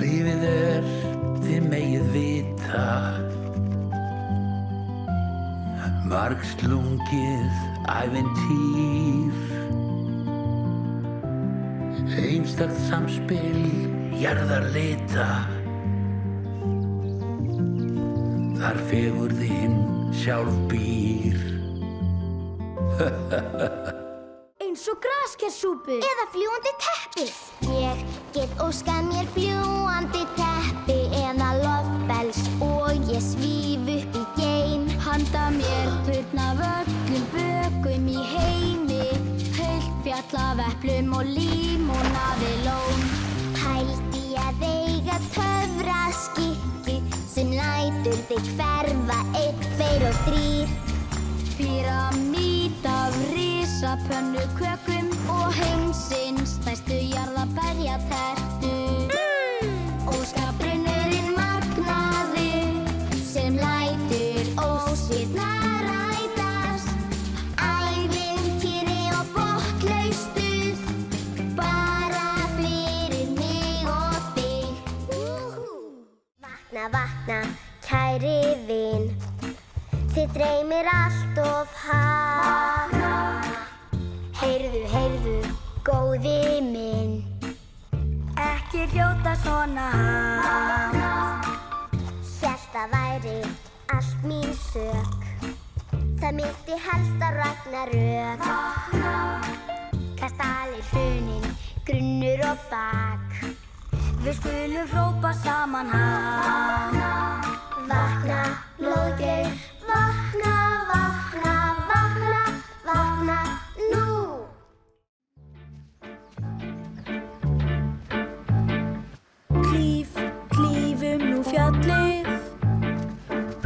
Lífið þið megið vita, margslungið ævintýr, einstakt samspil jarðarlita, þar fegurðin sjálf býr. Eins og graskersúpu eða fljúgandi teppið. Ég get óskað mér fljúgandi teppi eða loftbels og ég svíf upp í geim. Handa mér turn af öllum bökum í heimi, heilt fjall af eplum og límónaðilón. Pældi að eiga töfraskikki sem lætur þig hverfa 1, 2 og 3. Píramít af risapönnukökum og heimsins stærstu jarðarberjatertu. Óskapbrunnurinn magnaði sem lætur ósvífnar rætast. Ævintýri og botnlaus stuð, bara fyrir mig og þig. Vakna, vakna, kæri vin, þig dreymir allt of hátt. Heyrðu, heyrðu, góði minn, ekki hljóta svona hátt. Hélt að væri allt mín sök, það myndi helst að Ragnarök. Kastalir, hrunin, grunnur og þak, við skulum hrópa saman hátt. Vakna, Lóðgeir, vakna, vakna, vakna, vakna nú. Klífum nú fjallið,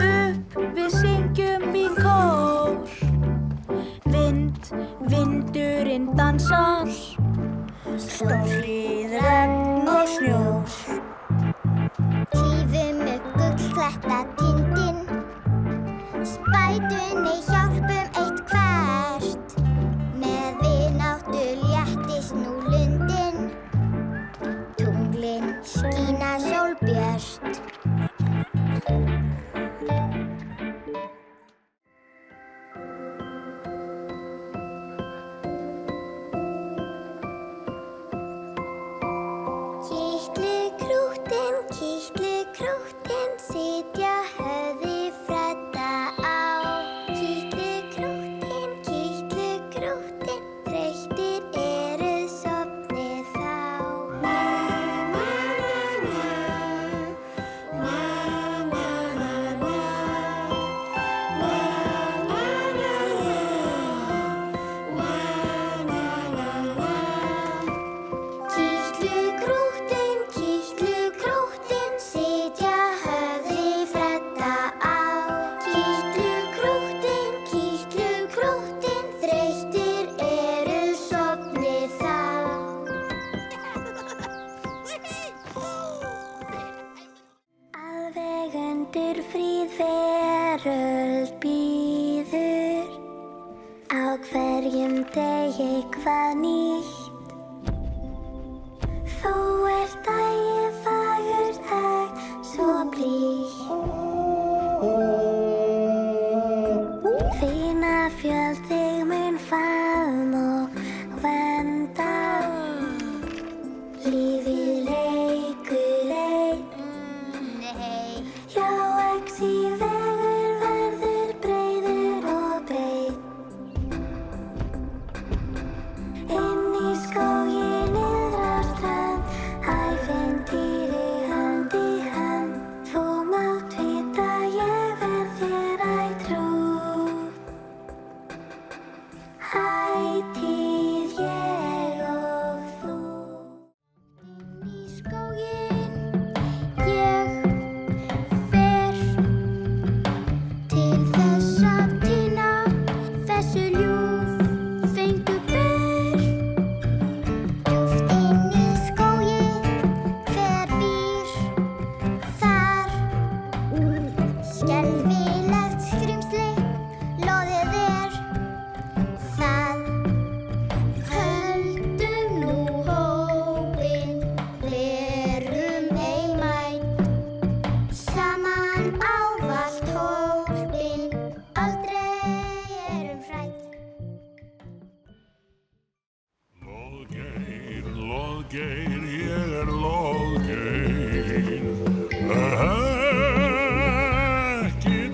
upp við syngjum í kór. Vindurinn dansar, stórhríð, regn og snjór. Klífum upp gullklettatindinn, spætunni hjálpum eitt hvert. Með vináttu léttist nú lundinn, tunglin skína sólbjört. Kitli krúttin, sitja höfði Fredda á. Kitli krúttin, þreyttir eru sofnið þá. Kitli krúttin, sitja höfði Fredda á. Kitli krúttin, þreyttir eru sofnið þá. Alveg undir fríð veröld bíður, á hverjum degi hvað nýtt. Þú ert ægifagur dag, svo blítt. Fína fjöld þig mun faðma og vernda. Lífið leikur einn, já, exi vegur verður breytt.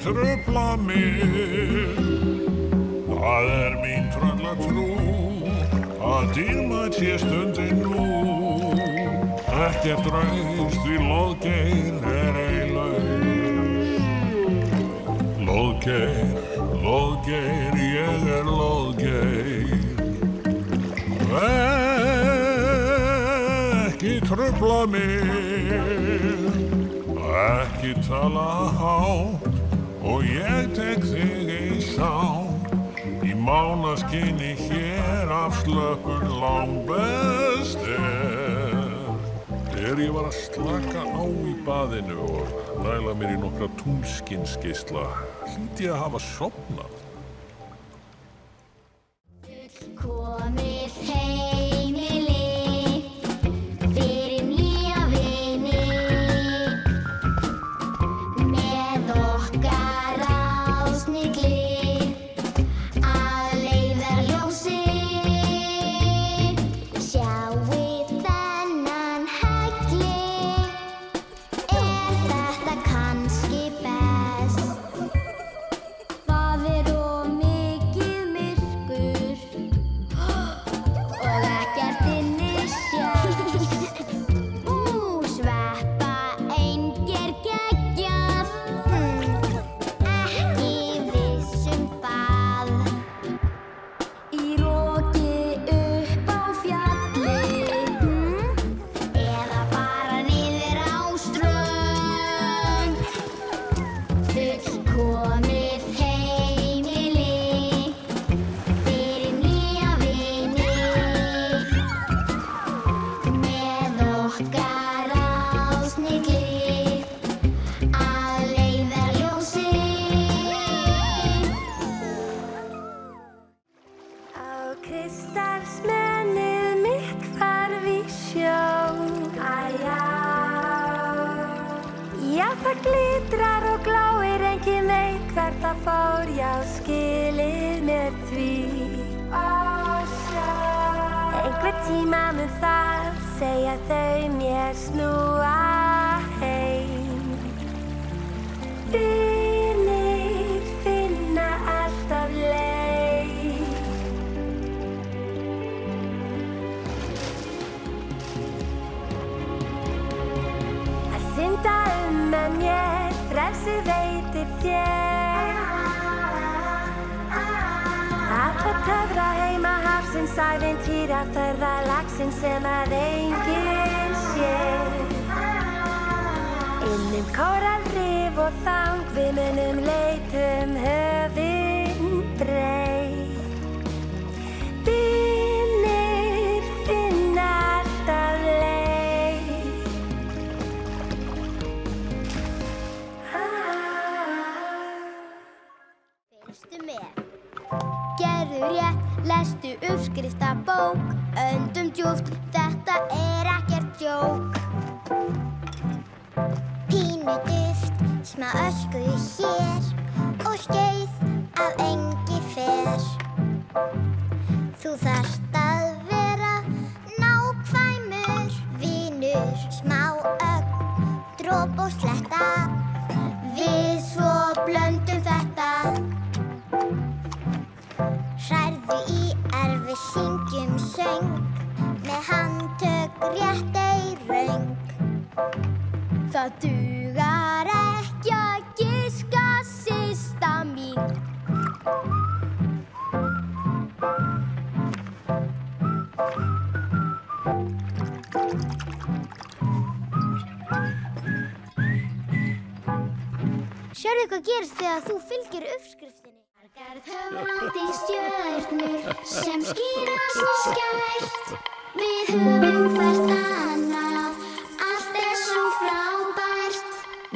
trufla mig. Það mín tröllatrú að dýrmæt sé stundin nú. Ekkert raust því Loðgeir ei laus. Loðgeir, Loðgeir, ég Loðgeir. Ekki trufla mig, ekki tala hátt og ég tek þig í sátt. Í mánaskinni hér af slöppun langbest Þegar ég var að slaka á í baðinu og næla mér í nokkra túnskinsgeisla, hlýt ég að hafa sofnað. Komið heimili fyrir nýja vini með okkar ásnilli að leiðarljósi. Sjáið þennan hegli, þetta kannski best? Það of mikið myrkur og ekkert inni sést. Sveppa engir geggjað, ekki viss það. Í roki upp á fjalli eða bara niður á strönd. Fullkomið heimili fyrir nýja vini með okkar ásnilli að leiðarljósi. Á kristalsmennið mitt hvarf í sjó. Já, það glitrar og gláir, enginn veit hvert það fór. Já, skilið með því. Einhvern tíma mun það segja þau mér snúa heim. Vinir finna alltaf leið. Að synda með mér, frelsi veitir þér. Að töfra heima hafsins, ævintýra ferðalagsins sem að enginn sér. Innum kóralrif og þang, við munum leitum höfin breið. Vinir finna alltaf leið. Fylgstu með. Gerðu rétt, lestu uppskriftabók. Öndum djúpt, þetta ekkert djók. Pínu duft, smá ösku hér og skeið af engi fer. Þú þarft að vera nákvæmur vinur, smá ögn, drop og sletta. Við svo blöndum þetta. Hrærðu í við syngjum söng með handtök rétt ei röng. Það dugar ekki að giska, systa mín. Sérðu hvað gerist þegar þú fylgir uppskriftinni? Margar töfrandi stjörnur sem skína svo skært. Við höfum hvert annað, allt svo frábært.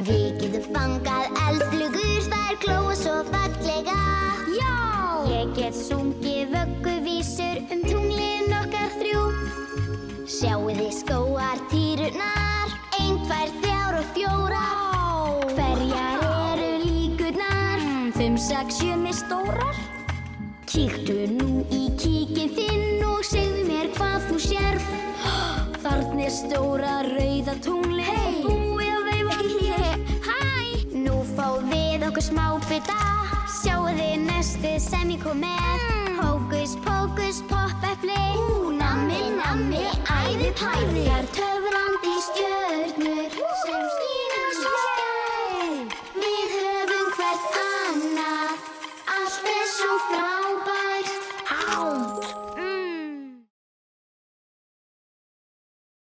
Við getum fangað eldflugur, þær glóa svo fallega. Já! Ég get sungið vögguvísur tunglin okkar þrjú. Sjáiði skógartýrurnar, 1, 2, 3 og 4. Hverjar eru líkurnar? 5, 6, 7 með stórar. Kíktu nú í kíkinn þinn og segðu mér hvað þú sérð. Þarna stóra rauða tunglið og búið að veifa. Hæ! Nú fá við okkur ykkur smábita. Sjáið þið nestið sem ég kom með. Hókus pókus poppepli. Nammi, nammi, æði pæði.